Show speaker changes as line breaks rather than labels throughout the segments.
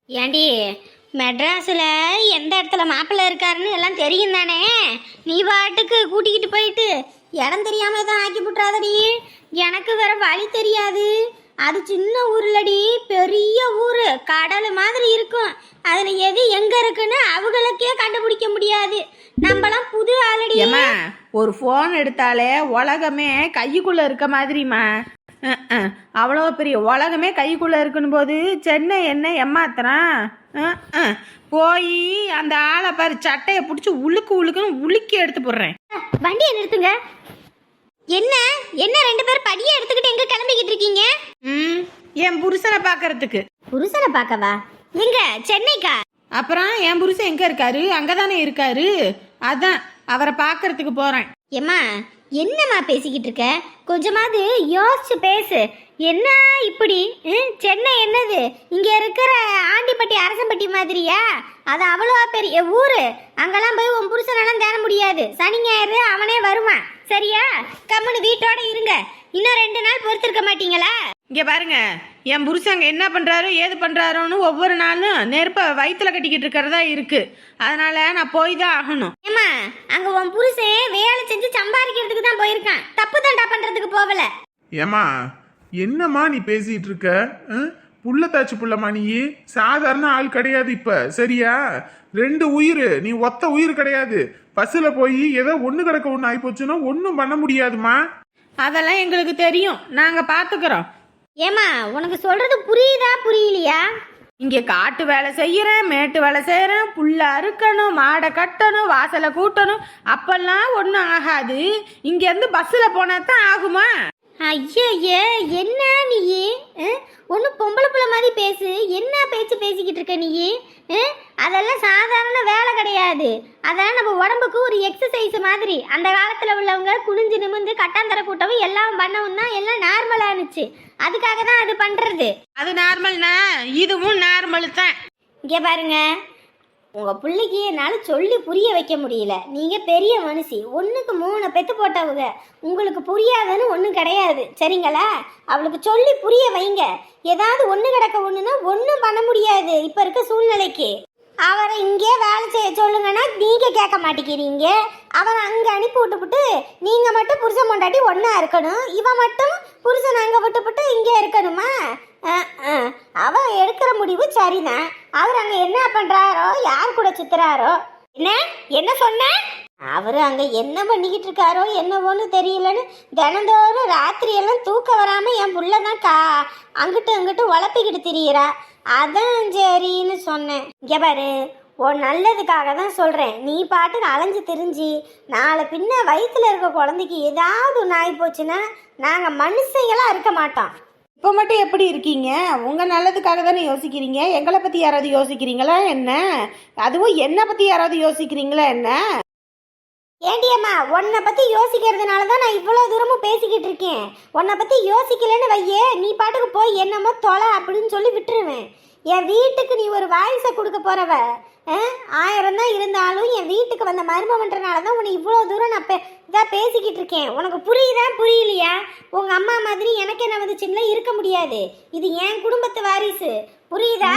ஏண்டி மெட்ராஸில் எந்த இடத்துல மாப்பிள்ளை இருக்காருன்னு எல்லாம் தெரியும் தானே? நீ பாட்டுக்கு கூட்டிக்கிட்டு போயிட்டு இடம் தெரியாம தான் ஆக்கி விட்றாதடி. எனக்கு வேற வழி தெரியாது. அது சின்ன ஊர்லடி, பெரிய ஊர், கடல் மாதிரி இருக்கும். அதில் எது எங்கே இருக்குன்னு அவங்களுக்கே கண்டுபிடிக்க முடியாது. நம்மளாம் புது ஆளடி.
ஒரு ஃபோன் எடுத்தாலே உலகமே கைக்குள்ளே இருக்க மாதிரிம்மா. அவ்வளோ பெரிய உலகமே கைக்குள்ளே இருக்கணும் போது சென்னை என்ன ஏமாத்துறான்? போய் அந்த ஆளை பாரு, சட்டையை பிடிச்சி உழுக்குன்னு உலுக்கி எடுத்து போடுறேன்.
வண்டியை நிறுத்துங்க. என்ன என்ன ரெண்டு பேரும் படியை எடுத்துக்கிட்டு எங்க கிளம்பிக்கிட்டு இருக்கீங்க?
என் புருஷனை பார்க்கறதுக்கு.
புருஷனை பார்க்கவா? எங்க? சென்னைக்கா?
அப்புறம் என் புருஷன் எங்க இருக்காரு? அங்கதானே இருக்காரு. அதான் அவரை பார்க்கறதுக்கு போறேன்.
ஏம்மா என்னம்மா பேசிக்கிட்டு இருக்க? கொஞ்சமாவது யோசிச்சு பேசு. என்ன இப்படி? சென்னை என்னது இங்க இருக்கிற ஆண்டிப்பட்டி அரசம்பட்டி மாதிரியா? அது அவ்வளோ பெரிய ஊரு. அங்கெல்லாம் போய் உன் புருஷனெல்லாம் தேட முடியாது. சனி ஞாயிறு அவனே வருவான். சரியா? கம்முன்னு வீட்டோட இருங்க. இன்னும் 2 நாள் பொறுத்திருக்க மாட்டீங்களா?
இங்க பாருங்க, என் புருஷன் அங்க என்ன பண்றாரோ ஏது பண்றாரோன்னு ஒவ்வொரு நாளும் நெருப்ப வயிற்றுல கட்டிக்கிட்டு இருக்கிறதா இருக்கு. அதனால நான் போய் தான் ஆகணும்.
ஏமா அங்க உன் புருஷன் வேலை செஞ்சு சம்பாதிக்கிறதுக்கு தான் போயிருக்கான். தப்பு தண்டா பண்றதுக்கு போகல.
ஏமா என்னம்மா நீ பேசிட்டு இருக்க? புள்ள தாச்சு புள்ளமா, நீ சாதாரண ஆள் கிடையாது இப்ப. சரியா? 2 உயிர், நீ ஒத்த உயிர் கிடையாது. பஸ்ல போய் ஏதோ ஒண்ணு கிடக்க ஒண்ணு ஆகி போச்சுன்னா ஒன்னும் பண்ண முடியாதுமா.
அதெல்லாம் எங்களுக்கு தெரியும், நாங்க பாத்துக்கிறோம்.
ஏமா உனக்கு சொல்றது புரியுதா புரியலையா?
இங்க காட்டு வேலை செய்யறேன், மேட்டு வேலை செய்யறேன், புல்ல அறுக்கணும், மாடை கட்டணும், வாசலை கூட்டணும். அப்பெல்லாம் ஒன்றும் ஆகாது. இங்க இருந்து பஸ்ல போனா தான் ஆகுமா?
ஐயே என்ன நீ? ஒன்று பொம்பளை பிள்ளை மாதிரி பேசு. என்ன பேச்சு பேசிக்கிட்டு இருக்க நீ? அதெல்லாம் சாதாரண வேலை கிடையாது. அதெல்லாம் நம்ம உடம்புக்கு ஒரு எக்ஸசைஸ் மாதிரி. அந்த காலத்தில் உள்ளவங்க குனிஞ்சு நிமிந்து கட்டாந்தர கூட்டவும் எல்லாம் பண்ணவும் தான் எல்லாம் நார்மலானுச்சு. அதுக்காக தான் அது பண்ணுறது.
அது நார்மல்னா இதுவும் நார்மல் தான்.
இங்கே பாருங்க, உங்கள் பிள்ளைக்கு என்னால் சொல்லி புரிய வைக்க முடியல. நீங்கள் பெரிய மனுஷி, 1க்கு 3 பெத்து போட்டவங்க. உங்களுக்கு புரியாதுன்னு ஒன்றும் கிடையாது. சரிங்களா? அவளுக்கு சொல்லி புரிய வைங்க. ஏதாவது ஒன்று கிடக்க ஒன்றுனா ஒன்றும் பண்ண முடியாது இப்போ இருக்க சூழ்நிலைக்கு. அவரை இங்கே வேலை செய்ய சொல்லுங்கன்னா நீங்கள் கேட்க மாட்டேங்கிறீங்க. அவரை அங்கே அனுப்பி விட்டுப்புட்டு நீங்கள் மட்டும் புருஷன் பொண்டாட்டி ஒன்றா இருக்கணும். இவன் மட்டும் புருஷன் அங்கே விட்டுப்புட்டு இங்கே இருக்கணுமா? அவ எடுக்கிற முடிவு சரிதான். அவர் அங்க என்ன பண்றாரோ, யார் கூட சுத்துறாரோ. என்ன சொன்ன? அவரு அங்க என்ன பண்ணிக்கிட்டு இருக்காரோ என்னவோன்னு தெரியலன்னு தினந்தோறும் ராத்திரி எல்லாம் தூக்க வராம என் புள்ளதான் அங்கிட்டு அங்கிட்டு உழப்பிக்கிட்டு திரியிறா. அதான் சரின்னு சொன்னேன். இங்க பாரு, உன் நல்லதுக்காக தான் சொல்றேன். நீ பாட்டுக்கு அலைஞ்சு திரிஞ்சு நாளை பின்ன வயிற்றுல இருக்க குழந்தைக்கு ஏதாவது ஒன்று ஆகி போச்சுன்னா நாங்க மனுஷங்களா இருக்க மாட்டோம்.
இப்போ மட்டும் எப்படி இருக்கீங்க? உங்கள் நல்லதுக்காக தானே யோசிக்கிறீங்க. எங்களை பற்றி யாராவது யோசிக்கிறீங்களா என்ன? அதுவும் என்னை பற்றி யாராவது யோசிக்கிறீங்களா என்ன?
ஏண்டியம்மா, உன்னை பற்றி யோசிக்கிறதுனால தான் நான் இவ்வளோ தூரமும் பேசிக்கிட்டு இருக்கேன். உன்னை பற்றி யோசிக்கலன்னு வையே, நீ பாட்டுக்கு போய் என்னமோ தொலை அப்படின்னு சொல்லி விட்டுருவேன். என் வீட்டுக்கு நீ ஒரு வாய்ஸை கொடுக்க போகிறவ. 1000 தான் இருந்தாலும் என் வீட்டுக்கு வந்த மருமன்றனால தான் உன்னை இவ்வளோ தூரம் நான் இதாக பேசிக்கிட்டு இருக்கேன். உனக்கு புரியுதா புரியலையா? உங்கள் அம்மா மாதிரி எனக்கு என்ன வந்துச்சுன்னா இருக்க முடியாது. இது என் குடும்பத்து வாரிசு. புரியுதா?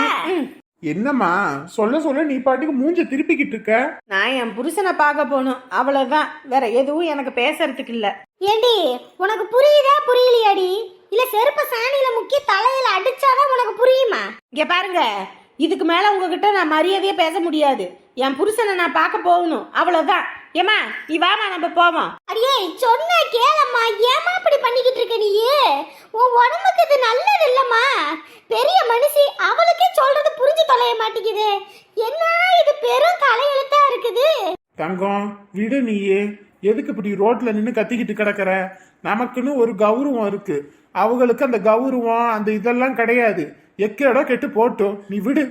என்னம்மா சொல்ல சொல்ல நீ பாட்டுக்கு மூஞ்ச திருப்பிக்கிட்டு இருக்க?
நான் என் புருஷனை பார்க்க போகணும், அவ்வளோதான். வேற எதுவும் எனக்கு பேசுறதுக்கு இல்லை.
ஏண்டி உனக்கு புரியுதா புரியலையாடி? இல்ல செருப்ப சாணியில முக்கிய தலையில அடிச்சாதான் உனக்கு புரியுமா?
இங்க பாருங்க, இதுக்கு மேல உங்ககிட்ட நான் மரியாதையே பேச முடியாது. என் புருஷனை நான் பார்க்க போகணும், அவ்வளவுதான். ஏமா நீ வாமா, நம்ம போவோம்.
அடியே சொன்ன கேளம்மா. ஏமா இப்படி பண்ணிக்கிட்டு இருக்க நீ? உன் உடம்புக்கு இது நல்லது இல்லம்மா. பெரிய மனுஷி, அவளுக்கே சொல்றது புரிஞ்சு தொலைய மாட்டேங்குது. என்ன இது பெரும் தலையெழுத்தா இருக்குது.
தங்கம் விடு, நீயே எதுக்கு இப்படி ரோட்ல நின்று கத்திக்கிட்டு கிடக்குற? நமக்குன்னு ஒரு கௌரவம் இருக்கு. அவங்களுக்கு அந்த கௌரவம் அந்த இதெல்லாம் கிடையாது. எக்கேடோ கெட்டு போட்டோம், நீ விடு.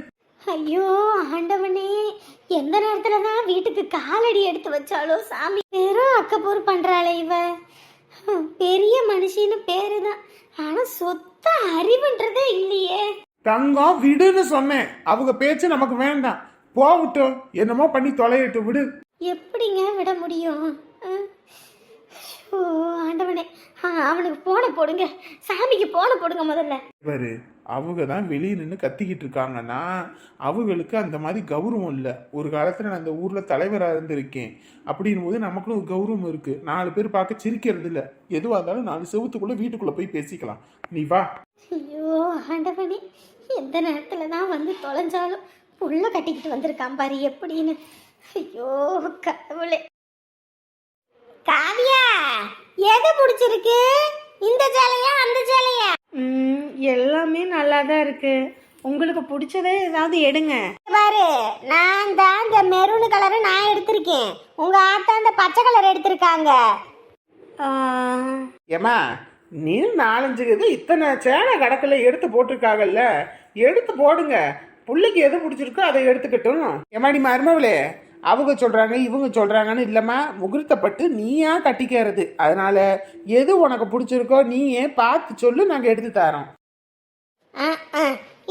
ஐயோ ஆண்டவனே, எந்த நேரத்துல தான் வீட்டுக்கு காலடி எடுத்து வச்சாலோ சாமி. வெறும் அக்கப்பூர் பண்றாளே இவ. பெரிய மனுஷின்னு பேருதான், ஆனா சொத்த அறிவுன்றதே இல்லையே.
தங்கம் விடுன்னு சொன்னேன். அவங்க பேச்சு நமக்கு வேண்டாம், போகட்டும். என்னமோ பண்ணி தொலையிட்டு விடு.
எப்படிங்க விட முடியும்? ஓ ஓ ஆண்டவனே, அவனுக்கு போன போடுங்க, சாமிக்கு போன போடுங்க முதல்ல.
பாரு, அவங்க தான் வெளியே நின்று கத்திக்கிட்டு இருக்காங்கன்னா அவங்களுக்கு அந்த மாதிரி கௌரவம் இல்லை. ஒரு காலத்தில் நான் அந்த ஊரில் தலைவராக இருந்திருக்கேன். அப்படின்னும் போது நமக்குன்னு ஒரு கௌரவம் இருக்கு. 4 பேர் பார்க்க சிரிக்கிறது இல்லை. எதுவாக இருந்தாலும் 4 செவத்துக்குள்ளே வீட்டுக்குள்ளே போய் பேசிக்கலாம். நீ வா.
ஐயோ ஆண்டவனே, எந்த நேரத்தில் தான் வந்து தொலைஞ்சாலும் புள்ள கட்டிக்கிட்டு வந்திருக்கான் பாரு எப்படின்னு. ஐயோ கடவுளே. காவியா, எது பிடிச்சிருக்கு? இந்த சேலையா அந்த சேலையா?
எல்லாமே நல்லா தான் இருக்கு. உங்களுக்கு பிடிச்சதே ஏதாவது எடுங்க.
பாரு, நான் தான் இந்த மெரூன் கலரை நான் எடுத்திருக்கேன். உங்க ஆத்தா அந்த பச்சை கலர் எடுத்திருக்காங்க.
ஏமா, நீ 4-5 இது இத்தனை சேலை கடக்கல எடுத்து போட்டிருக்காங்கல்ல, எடுத்து போடுங்க. பிள்ளைக்கு எது பிடிச்சிருக்கோ அதை எடுத்துக்கட்டும். ஏமா நீ மருமவளே, அவங்க சொல்றாங்க இவங்க சொல்றாங்கன்னு இல்லம்மா, முகூர்த்தப்பட்டு நீயா கட்டிக்கிறது. அதனால எது உனக்கு பிடிச்சிருக்கோ நீயே பார்த்து சொல்லு, நாங்க எடுத்து தரோம்.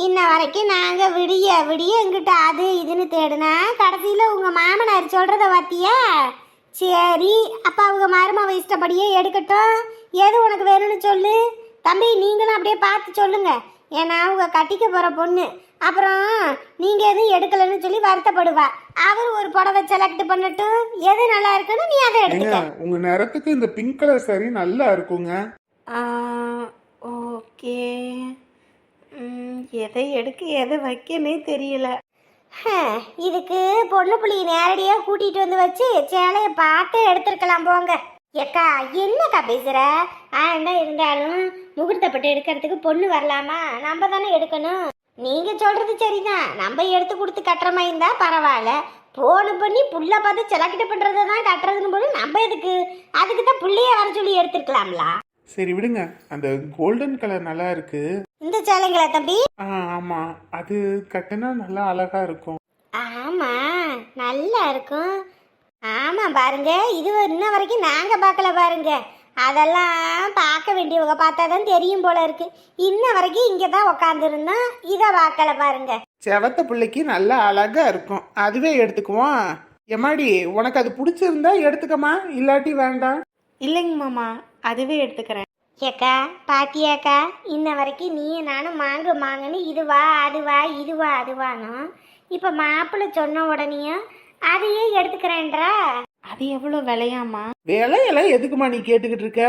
இன்ன வரைக்கும் நாங்க விடிய விடிய எங்கிட்ட அது இதுன்னு தேடுனா கடைசியில உங்க மாமனார் சொல்றத பாத்தியா? சரி, அப்ப அவங்க மருமவ இஷ்டப்படியே எடுக்கட்டும். எது உனக்கு வேணும்னு சொல்லு தம்பி. நீங்களும் அப்படியே பார்த்து சொல்லுங்க. ஏன்னா அவங்க கட்டிக்க போற பொண்ணு, அப்புறம் நீங்க எதுவும் எடுக்கலன்னு சொல்லி வருத்தப்படுவா. அவர் ஒரு புடவை செலக்ட் பண்ணட்டும், எது நல்லா இருக்குன்னு நீ அதை எடுத்துக்க.
உங்க நேரத்துக்கு இந்த பிங்க் கலர் சாரி நல்லா இருக்குங்க.
ஓகே. எதை எடுக்க எதை வைக்கனே தெரியல.
இதுக்கு பொண்ணு புள்ளி நேரடியாக கூட்டிட்டு வந்து வச்சு சேலையை பார்த்து எடுத்துருக்கலாம் போங்க. ஏக்கா என்னக்கா பேசுற? என்ன இருந்தாலும் முகூர்த்தப்பட்டு எடுக்கிறதுக்கு பொண்ணு வரலாமா? நம்ம தானே எடுக்கணும். நீங்க சொல்றது சரிதான். நம்ம எடுத்து கொடுத்து கட்டுற மாதிரி இருந்தா பரவாயில்ல. போன பண்ணி புள்ள பார்த்து செலக்ட் பண்றதை தான் கட்டுறதுன்னு போது நம்ம எதுக்கு? அதுக்கு தான் புள்ளைய வர சொல்லி எடுத்துருக்கலாம்ல.
சரி விடுங்க, அந்த கோல்டன் கலர் நல்லா இருக்கு.
இந்த சேலைங்களா தம்பி?
ஆமா, அது கட்டினா நல்லா அழகா இருக்கும்.
ஆமா, நல்லா இருக்கும். ஆமா பாருங்க, இது இன்ன வரைக்கும் நாங்க பார்க்கல பாருங்க. அதெல்லாம் பார்க்க வேண்டியவங்க பார்த்தா தான் தெரியும் போல இருக்கு. இன்ன வரைக்கும் இங்கே தான் உக்காந்துருந்தோம், இதை பார்க்கல பாருங்க.
செவத்த பிள்ளைக்கு நல்லா அழகா இருக்கும், அதுவே எடுத்துக்குவோம். எம்மாடி, உனக்கு அது பிடிச்சிருந்தா எடுத்துக்கமா, இல்லாட்டி வேண்டாம்.
இல்லைங்க மாமா, அதுவே எடுத்துக்கிறேன்.
ஏக்கா பாத்தியாக்கா, இன்ன வரைக்கும் நீ நானும் மாங்கன்னு இதுவா அதுவா இதுவா அதுவானோ, இப்போ மாப்பிள்ளை சொன்ன உடனேயும் அதையே எடுத்துக்கிறேன்றா.
அது எவ்வளோ விலையாமா?
விலையெல்லாம் எதுக்குமா நீ கேட்டுக்கிட்டு இருக்க?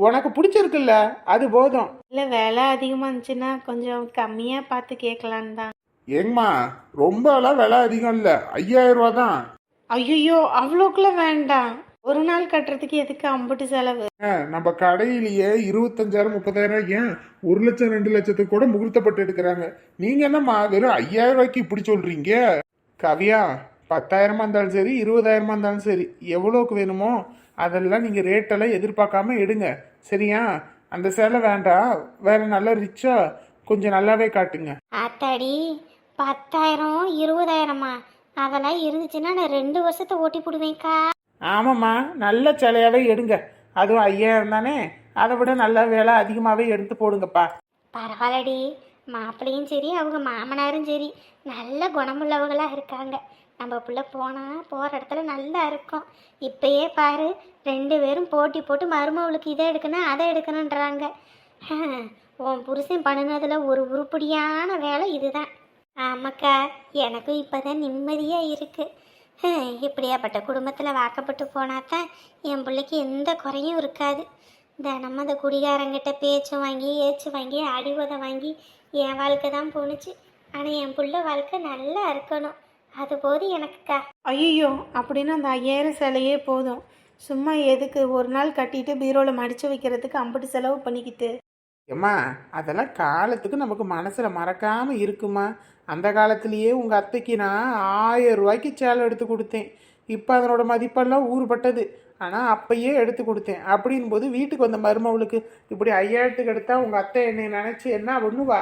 உனக்கு பிடிச்சிருக்குல்ல, அது போதும்.
இல்லை, விலை அதிகமாக இருந்துச்சுன்னா கொஞ்சம் கம்மியாக பார்த்து கேட்கலான்னு தான்.
ஏங்கம்மா, ரொம்ப எல்லாம் விலை அதிகம் இல்லை, 5000 ரூபா தான்.
ஐயோ, அவ்வளோக்குள்ள வேண்டாம். ஒரு நாள் கட்டுறதுக்கு எதுக்கு அம்புட்டு செலவு?
நம்ம கடையிலேயே 25,000 30,000, ஏன் 1 லட்சம் 2 லட்சத்துக்கு கூட முகூர்த்தப்பட்டு எடுக்கிறாங்க. நீங்க என்னம்மா வெறும் 5000 ரூபாய்க்கு இப்படி சொல்றீங்க? கவியா, 10,000 இருந்தாலும் சரி 20,000 இருந்தாலும் சரி, எவ்வளோக்கு வேணுமோ அதெல்லாம் நீங்க ரேட்டெல்லாம் எதிர்பார்க்காம எடுங்க, சரியா? அந்த சேலை வேண்டாம், வேற நல்லா ரிச்சா கொஞ்சம் நல்லாவே காட்டுங்க.
ஆத்தாடி, 10,000 20,000மா? அதெல்லாம் இருந்துச்சுன்னா நான் 2 வருஷத்தை ஓட்டி போடுவேன்க்கா.
ஆமாம்மா, நல்ல சேலையாவே எடுங்க. அதுவும் 5000 தானே, அதை விட நல்ல வேலை அதிகமாகவே எடுத்து போடுங்கப்பா.
பரவாயில்லடி, மாப்பிள்ளையும் சரி அவங்க மாமனாரும் சரி நல்ல குணமுள்ளவங்களாக இருக்காங்க. நம்ம பிள்ளை போகிற இடத்துல நல்லா இருக்கும். இப்பயே பாரு, 2 பேரும் போட்டி போட்டு மருமவளுக்கு இதை எடுக்கணும் அதை எடுக்கணுன்றாங்க. உன் புருஷன் பண்ணினதில் ஒரு உருப்படியான வேலை இதுதான். ஆமாக்கா, எனக்கும் இப்போ தான் நிம்மதியாக இருக்குது. இப்படியாப்பட்ட குடும்பத்தில் வாக்கப்பட்டு போனாதான் என் பிள்ளைக்கு எந்த குறையும் இருக்காது. தினமும் அந்த குடிகாரங்கிட்ட பேச்சு வாங்கி ஏச்சு வாங்கி அடிவதை வாங்கி என் வாழ்க்கை தான் போணுச்சு. ஆனால் என் பிள்ளை வாழ்க்கை நல்லா இருக்கணும், அது போதும் எனக்குக்கா.
ஐயோ, அப்படின்னா அந்த 5000 சேலையே போதும். சும்மா எதுக்கு ஒரு நாள் கட்டிட்டு பீரோவில் மடித்து வைக்கிறதுக்கு அம்புட்டு செலவு பண்ணிக்கிட்டு?
ஏம்மா, அதெல்லாம் காலத்துக்கு நமக்கு மனசில் மறக்காமல் இருக்குமா? அந்த காலத்திலேயே உங்கள் அத்தைக்கு நான் 1000 ரூபாய்க்கு சேலை எடுத்து கொடுத்தேன். இப்போ அதனோட மதிப்பெல்லாம் ஊறுபட்டது. ஆனால் அப்பயே எடுத்து கொடுத்தேன். அப்படின் போது வீட்டுக்கு வந்த மருமவளுக்கு இப்படி 5000க்கு எடுத்தால் உங்கள் அத்தை என்னை நினச்சி என்ன பண்ணுவா?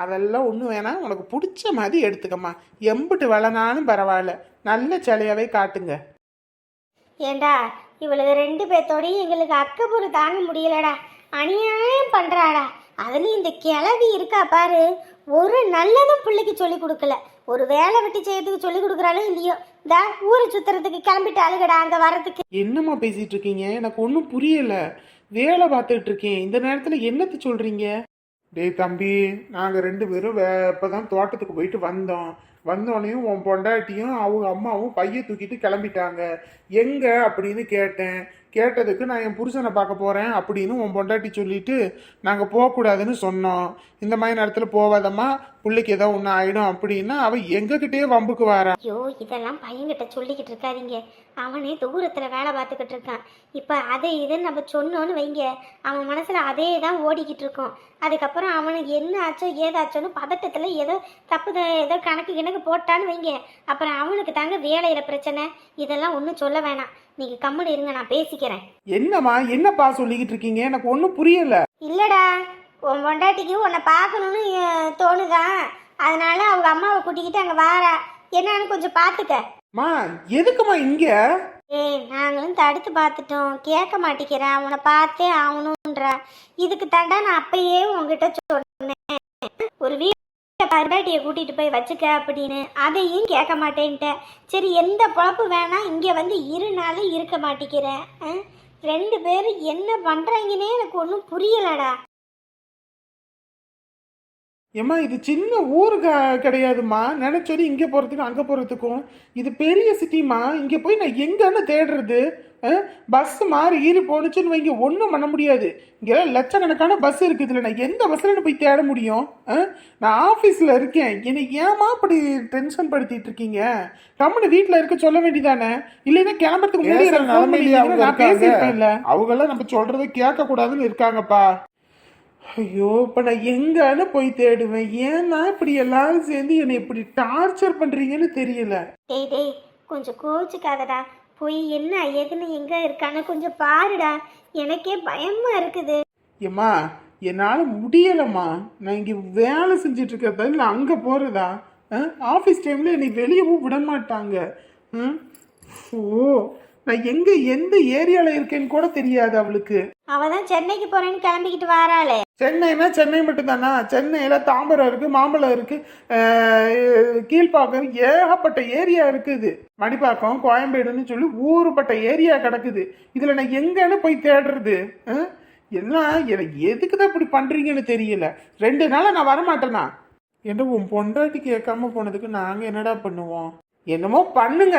அதெல்லாம் ஒன்றும் வேணாம், உனக்கு பிடிச்ச மாதிரி எடுத்துக்கம்மா. எம்பிட்டு வளனாலும் பரவாயில்ல, நல்ல சேலையாவே காட்டுங்க.
ஏண்டா, இவளுக்கு 2 பேர்த்தோடையும் எங்களுக்கு அக்கப்புறு தாங்க முடியலடா. அநியாயம் பண்ணுறாடா. அதுலேயும் இந்த கிளவி இருக்கா பாரு, ஒரு நல்லதும் பிள்ளைக்கு சொல்லி கொடுக்கல. ஒரு வேலை விட்டு செய்யறதுக்கு சொல்லி கொடுக்குறாலும் இல்லையோ இந்த ஊரை சுத்துறதுக்கு கிளம்பிட்டு அழுகடா அங்க வரதுக்கு.
என்னம்மா பேசிட்டு இருக்கீங்க? எனக்கு ஒன்றும் புரியல. வேலை பார்த்துட்டு இருக்கேன். இந்த நேரத்துல என்னத்த சொல்றீங்க? டேய் தம்பி, நாங்க 2 பேரும் இப்பதான் தோட்டத்துக்கு போயிட்டு வந்தோடனையும் உன் பொண்டாட்டியும் அவங்க அம்மாவும் பைய தூக்கிட்டு கிளம்பிட்டாங்க. எங்க அப்படின்னு கேட்டதுக்கு நான் என் புருஷனை பார்க்க போறேன் அப்படின்னு உன் பொண்டாட்டி சொல்லிட்டு நாங்க போகக்கூடாதுன்னு சொன்னோம். இந்த மாதிரி நேரத்துல போவாதம்மா, பிள்ளைக்கு ஏதோ ஒன்று ஆயிடும் அப்படின்னா அவ எங்ககிட்டயே வம்புக்கு வாரா.
ஐயோ இதெல்லாம் பையன்கிட்ட சொல்லிக்கிட்டு இருக்காதீங்க. அவனே தூரத்துல வேலை பார்த்துக்கிட்டு இருக்கான். இப்ப அதை இதுன்னு நம்ம சொன்னோன்னு வைங்க, அவன் மனசுல அதே தான் ஓடிக்கிட்டு இருக்கோம். அதுக்கப்புறம் அவனுக்கு என்ன ஆச்சோ ஏதாச்சோன்னு பதட்டத்துல ஏதோ ஏதோ கணக்கு போட்டான்னு வைங்க, அப்புறம் அவனுக்கு தாங்க வேலையில பிரச்சனை. இதெல்லாம் ஒன்றும் சொல்ல வேணாம், நீங்க கம்முன்னு இருங்க, நான் பேசிக்கிறேன்.
என்னம்மா என்னப்பா சொல்லிக்கிட்டு இருக்கீங்க? எனக்கு ஒன்றும் புரியல.
இல்லடா, உன் பொண்டாட்டிக்கு உன்னை பார்க்கணும்னு தோணுதான், அதனால அவங்க அம்மாவை கூட்டிக்கிட்டு அங்கே வாரா. என்னன்னு கொஞ்சம் பார்த்துக்க.
மா எதுக்குமா இங்க?
நாங்களும் தடுத்து பார்த்துட்டோம், கேட்க மாட்டேங்கிறேன், உன்னை பார்த்தே ஆகணும்ன்றா. இதுக்கு தாண்டா நான் அப்பயே உங்ககிட்ட சொன்னேன், ஒரு வீட்டை பொண்டாட்டியை கூட்டிட்டு போய் வச்சுக்க அப்படின்னு. அதையும் கேட்க மாட்டேன்ட்டேன். சரி எந்த பொழப்பு வேணா இங்கே வந்து இருனாலும் இருக்க மாட்டேங்கிறேன். 2 பேரும் என்ன பண்றாங்கன்னே எனக்கு ஒன்றும் புரியலடா.
ஏம்மா இது சின்ன ஊரு கிடையாதுமா. நினைச்சோடி இங்கே போகிறதுக்கும் அங்கே போகிறதுக்கும் இது பெரிய சிட்டிமா. இங்கே போய் நான் எங்கன்னு தேடுறது? பஸ் மாறி ஈறி போனுச்சுன்னு வைங்க, ஒன்றும் பண்ண முடியாது. இங்கே லட்சக்கணக்கான பஸ் இருக்குது, இல்லை நான் எந்த பஸ்ஸில் போய் தேட முடியும்? நான் ஆஃபீஸில் இருக்கேன், என்னை ஏமா அப்படி டென்ஷன் படுத்திட்டு இருக்கீங்க? கம்முன்னு வீட்டில் இருக்க சொல்ல வேண்டியதானே? இல்லைன்னா கிளம்புறதுக்கு முன்னாடி அவங்கெல்லாம் நம்ம சொல்றதை கேட்க கூடாதுன்னு இருக்காங்கப்பா. ஐயோ இப்ப நான் எங்கன்னு போய் தேடுவேன்? ஏன்னா இப்படி எல்லாரும் சேர்ந்து என்னை இப்படி டார்ச்சர் பண்றீங்கன்னு தெரியல.
டேய் டேய் கொஞ்சம் கோச்சுக்காதடா, போய் என்ன ஏதுன்னு எங்க இருக்கான்னு கொஞ்சம் பாருடா, எனக்கே பயமா இருக்குது.
ஏம்மா என்னால முடியலம்மா, நான் இங்க வேலை செஞ்சுட்டு இருக்கிறதா இல்லை அங்க போறதா? ஆஃபீஸ் டைம்ல என்னை வெளியவும் விட மாட்டாங்க. ஓ நான் எந்த ஏரியால இருக்கேன்னு கூட தெரியாது அவளுக்கு.
அவதான் சென்னைக்கு போறேன்னு கிளம்பிக்கிட்டு வாராளே.
சென்னைனா சென்னை மட்டும்தானா? சென்னையில தாம்பரம் இருக்கு, மாம்பழம் இருக்கு, கீழ்ப்பாக்கம், ஏகப்பட்ட ஏரியா இருக்குது. மணிப்பாக்கம், கோயம்பேடுன்னு சொல்லி ஊருப்பட்ட ஏரியா கிடக்குது. இதுல நான் எங்கன்னு போய் தேடுறது? எல்லாம் எனக்கு எதுக்குதான் இப்படி பண்றீங்கன்னு தெரியல. 2 நாளா நான் வரமாட்டேனா? என்ன உன் பொண்டாட்டி கேட்காம போனதுக்கு நாங்க என்னடா பண்ணுவோம்? என்னமோ பண்ணுங்க,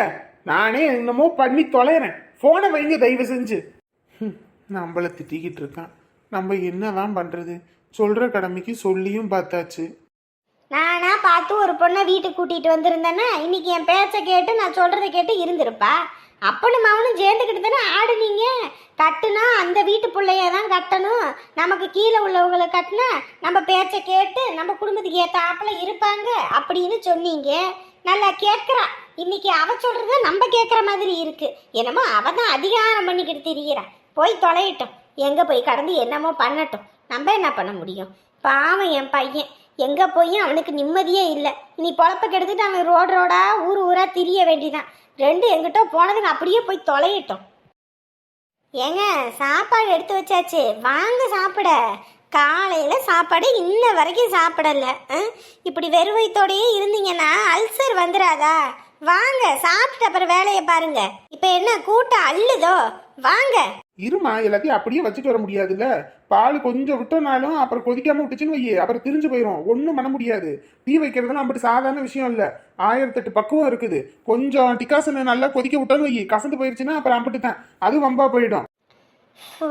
நானே என்னமோ பண்ணி தொலைறேன். போனை வைங்க தயவு செஞ்சு. நம்மள திட்டிக்கிட்டு இருக்கான், நம்ம என்னதான் பண்றது? சொல்ற கடமைக்கு சொல்லியும் பார்த்தாச்சு.
நானா பார்த்து ஒரு பொண்ணை வீட்டுக்கு கூட்டிட்டு வந்திருந்தேன்னா இன்னைக்கு என் பேச்சை கேட்டு நான் சொல்றதை கேட்டு இருந்திருப்பா. அப்பனும் அவனும் சேர்ந்துக்கிட்டு தானே ஆடுனீங்க. கட்டுனா அந்த வீட்டு பிள்ளைய தான் கட்டணும், நமக்கு கீழே உள்ளவங்களை கட்டினா நம்ம பேச்சை கேட்டு நம்ம குடும்பத்துக்கு ஏற்ற ஆப்பிள இருப்பாங்க அப்படின்னு சொன்னீங்க. நல்லா கேட்குறா. இன்னைக்கு அவ சொல்றத நம்ம கேட்குற மாதிரி இருக்கு. என்னமோ அவ தான் அதிகாரம் பண்ணிக்கிட்டு திரியிறா. போய் தொலையிட்டோம், எங்க போய் கடந்து என்னமோ பண்ணட்டும், நம்ம என்ன பண்ண முடியும்? பாவம் என் பையன், எங்க போய் அவனுக்கு நிம்மதியே இல்லை. இனி பொழப்ப கெடுத்துட்டு அவன் ரோடா ஊரா திரிய வேண்டிதான். 2 எங்கிட்ட போனதுங்க அப்படியே போய் தொலையிட்டோம். ஏங்க சாப்பாடு எடுத்து வச்சாச்சு, வாங்க சாப்பிட. காலையில சாப்பாடு இன்ன வரைக்கும் சாப்பிடல. இப்படி வெறும் வயித்தோடையே இருந்தீங்கன்னா அல்சர் வந்துடாதா? வாங்க சாப்பிட்டு அப்புறம் வேலையை பாருங்க. இப்ப என்ன கூட்டம் அள்ளுதோ? வாங்க.
இருமா, எல்லாத்தையும் அப்படியே வச்சுட்டு வர முடியாதுல்ல. பால் கொஞ்சம் விட்டோனாலும் அப்புறம் கொதிக்காம விட்டுச்சுன்னு வையே, அப்புறம் திரிஞ்சு போயிடும். ஒன்றும் பண்ண முடியாது. டீ வைக்கிறதுலாம் அப்படி சாதாரண விஷயம் இல்லை, 1008 பக்குவம் இருக்குது. கொஞ்சம் டிகாசனை நல்லா கொதிக்க விட்டோன்னு வையே, கசந்து போயிடுச்சுன்னா அப்புறம் அம்பிட்டுதான், அது வம்பா போயிடும்.
ஓ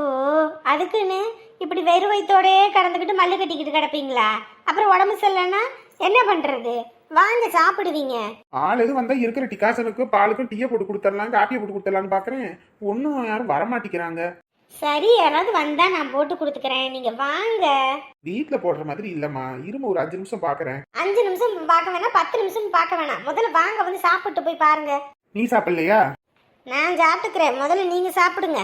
அதுக்குன்னு இப்படி வெறும் வயித்தோடையே கடந்துக்கிட்டு மல்லு கட்டிக்கிட்டு கிடப்பீங்களா? அப்புறம் உடம்பு சரியில்லைன்னா என்ன பண்றது? வாங்க சாப்பிடுவீங்க.
ஆள் எதுவும் வந்தா இருக்கிற டிகாசனுக்கும் பாலுக்கும் டீயை போட்டு கொடுத்துடலாம், காப்பியை போட்டு கொடுத்துடலான்னு பாக்குறேன். ஒன்னும் யாரும் வரமாட்டேங்கிறாங்க.
சரி யாராவது வந்தா நான் போட்டு கொடுத்துக்கிறேன், நீங்க வாங்க.
வீட்டுல போடுற மாதிரி இல்லம்மா, இரும ஒரு 5 நிமிஷம் பாக்குறேன்.
5 நிமிஷம் பார்க்க வேணாம், 10 நிமிஷம் பார்க்க வேணாம். முதல்ல வாங்க வந்து சாப்பிட்டு போய் பாருங்க.
நீ சாப்பிடலையா?
நான் சாப்பிட்டுக்கிறேன், முதல்ல நீங்க சாப்பிடுங்க.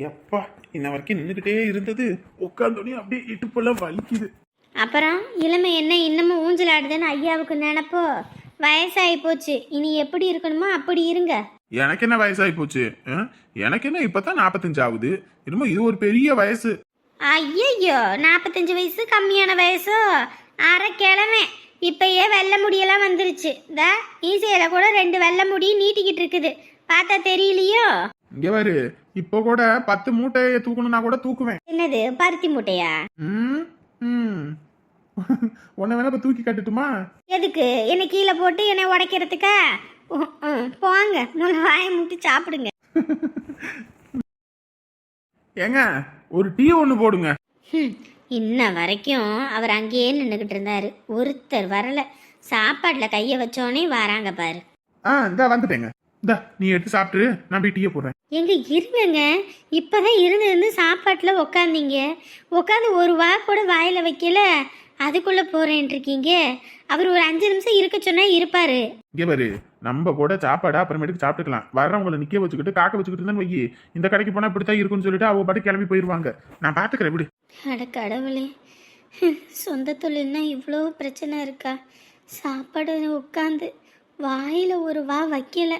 எப்பா இன்ன வரைக்கும் நின்றுகிட்டே இருந்தது, உட்காந்தோடனே அப்படியே இடுப்பெல்லாம் வலிக்குது.
அப்புறம் இளமை என்ன இன்னமும் ஊஞ்சல் ஆடுதுன்னு ஐயாவுக்கு நினைப்போ? வயசாகி போச்சு, இனி எப்படி இருக்கணுமோ அப்படி இருங்க.
எனக்கு என்ன வயசாகி போச்சு? எனக்கு என்ன இப்பதான் 45 ஆகுது. என்னமோ இது ஒரு பெரிய வயசு.
ஐயோ 45 வயசு கம்மியான வயசோ? அரை கிழமை இப்பயே வெள்ளை முடியெல்லாம் வந்துருச்சு. இந்த ஈசையில கூட 2 வெள்ளை முடி நீட்டிக்கிட்டு இருக்குது. பார்த்தா தெரியலையோ?
இங்க பாரு, இப்போ கூட 10 மூட்டையை தூக்கணும்னா கூட தூக்குவேன்.
என்னது பருத்தி மூட்டையா?
ம் ம் உன்னை வேணா இப்ப தூக்கி கட்டுட்டுமா?
எதுக்கு? என்னை கீழே போட்டு என்னை உடைக்கிறதுக்கா? போங்க, நல்லா வாயை மூட்டி சாப்பிடுங்க.
ஏங்க ஒரு டீ ஒன்று போடுங்க.
இன்ன வரைக்கும் அவர் அங்கேயே நின்றுக்கிட்டு இருந்தாரு. ஒருத்தர் வரல. சாப்பாட்டில் கையை வச்சோடனே வராங்க பாரு.
இந்தா வந்துட்டேங்க. இந்தா நீ எடுத்து சாப்பிட்டு நான் போய் டீயை போடுறேன்.
எங்க இருங்கங்க, இப்பதான் இருந்து சாப்பாட்டில் உக்காந்தீங்க. உட்காந்து ஒரு வா கூட வாயில வைக்கல, அதுக்குள்ள போறேன் இருக்கீங்க. அவர் ஒரு 5 நிமிஷம் இருக்க சொன்னா இருப்பாரு.
இங்கே பாரு, நம்ம கூட சாப்பாடா அப்புறமேட்டுக்கு சாப்பிட்டுக்கலாம். வர்றவங்களை நிக்க வச்சுக்கிட்டு காக்க வச்சுக்கிட்டு இருந்தான்னு வையி, இந்த கடைக்கு போனா இப்படித்தான் இருக்குன்னு சொல்லிட்டு அவங்க பாட்டு கிளம்பி போயிருவாங்க. நான் பாத்துக்கிறேன் விடு.
அட கடவுளே, சொந்த தொழில்னா இவ்வளோ பிரச்சனை இருக்கா? சாப்பாடு உட்காந்து வாயில் ஒரு வா வைக்கல,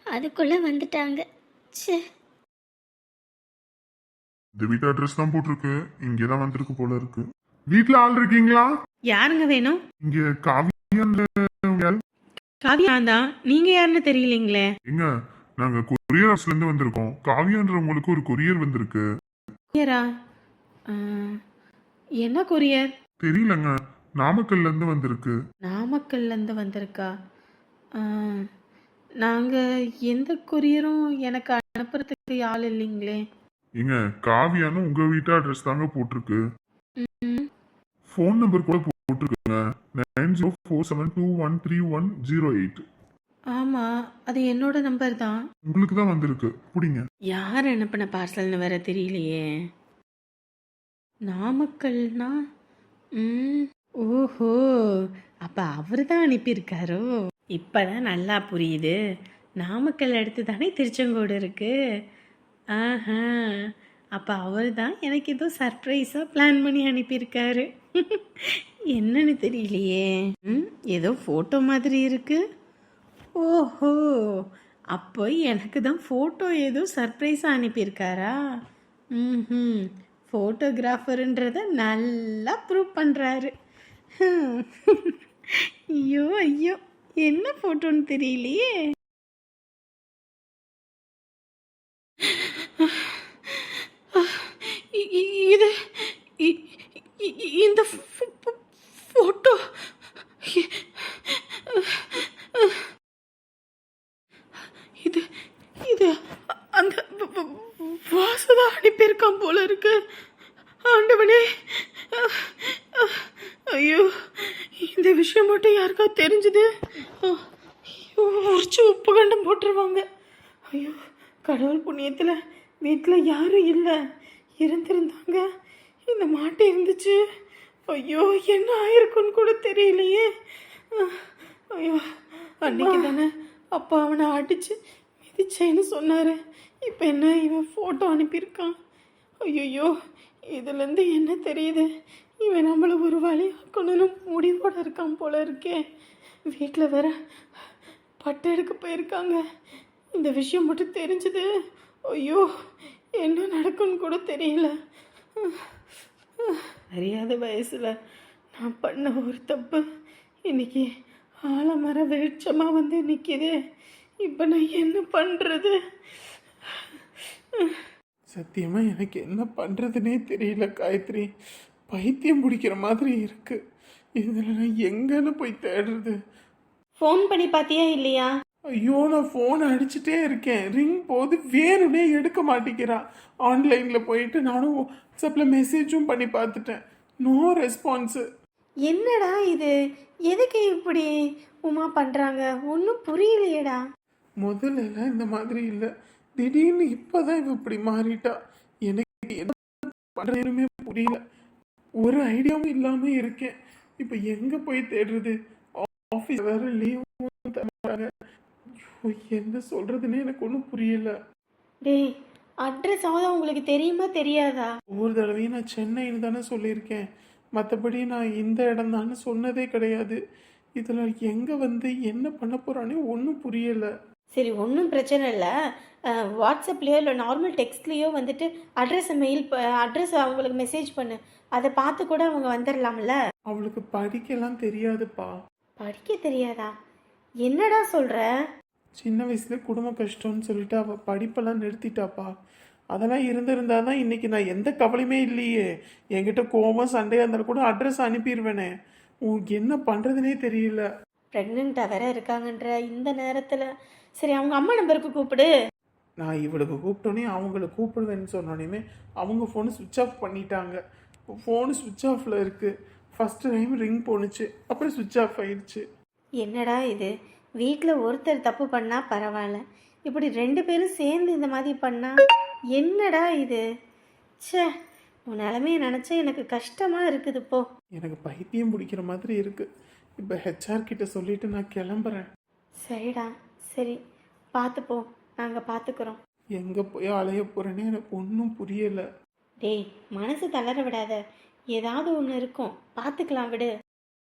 அதுக்குள்ளே வந்துட்டாங்க. ச்சே.
இந்த வீட்டு அட்ரஸ் தான் போட்டிருக்கு. இங்கதான் வந்திருக்கு போல இருக்கு. வீட்ல ஆள் இருக்கீங்களா?
யாருங்க வேணும்?
இங்க காவியன்ற
காவியா தான். நீங்க யாருன்னு தெரியலீங்களே.
எங்க நாங்க கொரியர் ஹவுஸ்ல இருந்து வந்திருக்கோம். காவியன்ற உங்களுக்கு ஒரு கொரியர் வந்திருக்கு.
கொரியரா? என்ன கொரியர்?
தெரியலங்க, நாமக்கல்ல இருந்து வந்திருக்கு.
நாமக்கல்ல இருந்து வந்திருக்கா? நாங்க எந்த கொரியரும் எனக்கு அனுப்புறதுக்கு ஆள் இல்லைங்களே.
எங்க காவியான்னு உங்க வீட்டு அட்ரஸ் தாங்க போட்டிருக்கு. ஃபோன் நம்பர் கூட போட்டிருக்குங்க. 9047213108.
ஆமா, அது என்னோட நம்பர் தான்.
உங்களுக்கு தான் வந்திருக்கு. புடிங்க.
யார் அனுப்பின பார்சல்னு வேற தெரியலையே. நாமக்கல்னா? ஓஹோ, அப்ப அவர் தான் அனுப்பியிருக்காரோ? இப்பதான் நல்லா புரியுது. நாமக்கல் அடுத்து தானே திருச்செங்கோடு இருக்கு. ஆஹா, அப்போ அவர் தான் எனக்கு ஏதோ சர்ப்ரைஸாக பிளான் பண்ணி அனுப்பியிருக்காரு. என்னன்னு தெரியலையே. ஏதோ ஃபோட்டோ மாதிரி இருக்கு. ஓஹோ, அப்போ எனக்கு தான் ஃபோட்டோ ஏதோ சர்ப்ரைஸாக அனுப்பியிருக்காரா? ஃபோட்டோகிராஃபருன்றத நல்லா ப்ரூவ் பண்ணுறாரு. ஐயோ ஐயோ, என்ன ஃபோட்டோன்னு தெரியலையே. இது இந்த ஃபோட்டோ இது இது அந்த வாசுதா அனுப்பியிருக்கான் போல இருக்கு. ஆண்டவனே, ஐயோ, இந்த விஷயம் மட்டும் யாருக்கா தெரிஞ்சுது, உரிச்சு உப்பு கண்டம் போட்டுருவாங்க. ஐயோ, கடவுள் புண்ணியத்தில் வீட்டில் யாரும் இல்லை. இருந்திருந்தாங்க இந்த மாட்டு இருந்துச்சு. ஐயோ, என்ன ஆயிருக்குன்னு கூட தெரியலையே. ஐயோ, அன்னைக்கு தானே அப்பா அவனை அடிச்சு மிதிச்சேன்னு சொன்னார். இப்போ என்ன இவன் ஃபோட்டோ அனுப்பியிருக்கான். ஐயோ, இதுலேருந்து என்ன தெரியுது, இவன் நம்மளை ஒரு வழி ஆக்கணும்னு முடிவோடு இருக்கான் போல இருக்கே. வீட்டில் வேற பட்டு எடுக்க போயிருக்காங்க. இந்த விஷயம் மட்டும் தெரிஞ்சுது. ஐயோ, என்ன நடக்கும்னு கூட தெரியல. அறியாத வயசில் நான் பண்ண ஒரு தப்பு இன்னைக்கு ஆலமர வெளிச்சமாக வந்து நிற்கிது. இப்போ நான் என்ன பண்ணுறது?
சத்தியமா எனக்கு என்ன பண்றதுனே தெரியல காயத்ரி. பைத்தியம் பிடிக்கிற மாதிரி இருக்கு. இதுல நான் எங்கன்னு போய் தேடுறது?
ஃபோன் பண்ணி பார்த்தியா இல்லையா?
ஐயோ, நான் ஃபோன் அடிச்சுட்டே இருக்கேன், ரிங் போது வேணும்னே எடுக்க மாட்டேங்கிறான். ஆன்லைனில் போயிட்டு நானும் வாட்ஸ்அப்பில் மெசேஜும் பண்ணி பார்த்துட்டேன், நோ ரெஸ்பான்ஸு.
என்னடா இது, எதுக்கு இப்படி உமா பண்ணுறாங்க? ஒன்றும் புரியலையேடா.
முதல்ல இந்த மாதிரி இல்லை, திடீர்னு இப்போதான் இவ இப்படி மாறிட்டா. எனக்கு என்ன பண்ணுறதுமே புரியல, ஒரு ஐடியாவும் இல்லாமல் இருக்கேன். இப்போ எங்கே போய் தேடுறது? ஆஃபீஸ் வேற லீவும் தராங்க. என்ன சொல்றதுன்னு எனக்கு ஒன்றும் புரியல.
டேய், அட்ரஸ் ஆகுதா உங்களுக்கு தெரியுமா தெரியாதா?
ஒரு தடவையும் நான் சென்னைன்னு தானே சொல்லியிருக்கேன், மற்றபடி நான் இந்த இடம் தானே சொன்னதே கிடையாது. இதில் எங்கே வந்து என்ன பண்ண போகிறானே ஒன்றும் புரியலை.
சரி, ஒன்றும் பிரச்சனை இல்லை. வாட்ஸ்அப்லேயோ இல்லை நார்மல் டெக்ஸ்ட்லேயோ வந்துட்டு அட்ரஸ் அவங்களுக்கு மெசேஜ் பண்ணு. அதை பார்த்து கூட அவங்க வந்துடலாம்ல.
அவளுக்கு படிக்கலாம் தெரியாதுப்பா.
படிக்க தெரியாதா? என்னடா சொல்கிற?
சின்ன வயசுல குடும்ப கஷ்டம்னு சொல்லிட்டு அவள் படிப்பெல்லாம் நிறுத்திட்டாப்பா. அதெல்லாம் இருந்திருந்தா தான் இன்னைக்கு நான் எந்த கவலையுமே இல்லையே. என்கிட்ட கோபம் சண்டையாக இருந்தாலும் கூட அட்ரஸ் அனுப்பிடுவேனே. உனக்கு என்ன பண்ணுறதுனே தெரியல.
ப்ரெக்னெண்ட்டாக வேற இருக்காங்கன்ற இந்த நேரத்தில். சரி, அவங்க அம்மா நம்பருக்கு கூப்பிடு.
நான் இவளுக்கு கூப்பிட்டோன்னே அவங்கள கூப்பிடுவேன்னு சொன்னோடனே அவங்க ஃபோனு சுவிட்ச் ஆஃப் பண்ணிட்டாங்க. ஃபோனு சுவிட்ச் ஆஃபில் இருக்குது. ஃபஸ்ட்டு டைம் ரிங் போணுச்சு, அப்புறம் சுவிட்ச் ஆஃப் ஆயிடுச்சு.
என்னடா இது, வீட்டில் ஒருத்தர் தப்பு பண்ணால் பரவாயில்ல, இப்படி 2 பேரும் சேர்ந்து இந்த மாதிரி பண்ணா என்னடா இது? ச்சே, உன் நிலமையை நினச்சா எனக்கு கஷ்டமாக இருக்குது. போ.
எனக்கு பைத்தியம் பிடிக்கிற மாதிரி இருக்குது. இப்போ ஹெச்ஆர் கிட்ட சொல்லிட்டு நான் கிளம்புறேன்.
சரிடா, சரி, பார்த்துப்போ, நாங்கள் பார்த்துக்குறோம்.
எங்கே போய் அலைய போகிறேன்னு எனக்கு ஒன்றும் புரியலை.
டேய், மனசு தளர விடாத, ஏதாவது ஒன்று இருக்கும், பார்த்துக்கலாம், விடு.